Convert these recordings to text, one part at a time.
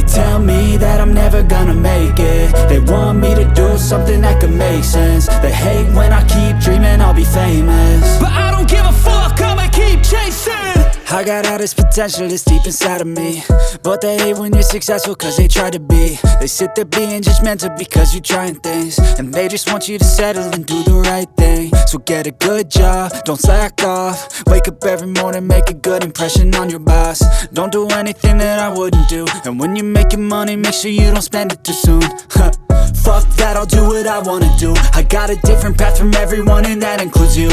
tell me that I'm never gonna make it. They want me to do something that could make sense. They hate when I keep dreaming I'll be famous, but I don't give a fuck, I'ma keep chasing. I got all this potential that's deep inside of me, but they hate when you're successful cause they try to be. They sit there being judgmental because you're trying things, and they just want you to settle and do the right thing. So get a good job, don't slack off. Wake up every morning, make a good impression on your boss. Don't do anything that I wouldn't do, and when you're making money, make sure you don't spend it too soon. Fuck that, I'll do what I wanna do. I got a different path from everyone, and that includes you.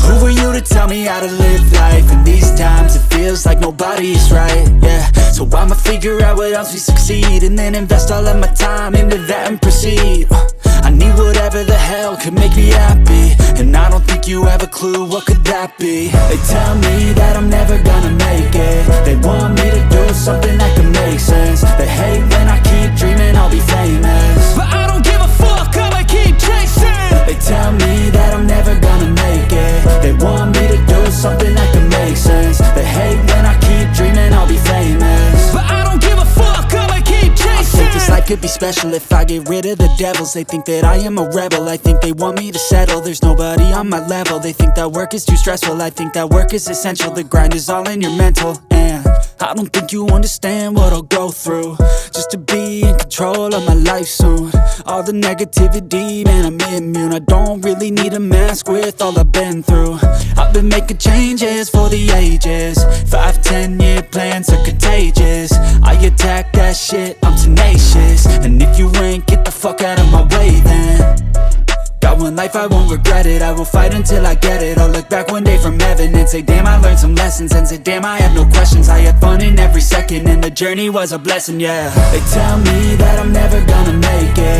Who are you to tell me how to live life? In these times it feels like nobody is right, yeah. So I'ma figure out what else we succeed, and then invest all of my time into that and proceed. I need whatever the hell could make me happy, and I don't think you have a clue what could that be. They tell me that I'm never gonna make it. They want me to do something that could make sense. They hate when I keep dreaming I'll be famous, but I don't give a fuck, I'ma keep chasing. They tell me that I'm never gonna make it. They want me to do something that can make sense. They hate when I keep dreaming I'll be famous, but I don't give a fuck, I'ma keep chasing. I think this life could be special if I get rid of the devils. They think that I am a rebel, I think they want me to settle. There's nobody on my level, they think that work is too stressful. I think that work is essential, the grind is all in your mental. And I don't think you understand what I'll go through just to be in control of my life soon. All the negativity, man, I'm immune. I don't really need a mask with all I've been through. I've been making changes for the ages. 5-10 year plans are contagious. I attack that shit, I'm tenacious. And if you ain't, get the fuck out of my way then. Got one life, I won't regret it. I will fight until I get it. I'll look back one day from heaven and say damn, I learned some lessons. And say damn, I have no questions. I had fun in every second, and the journey was a blessing, yeah. They tell me that I'm never gonna make it.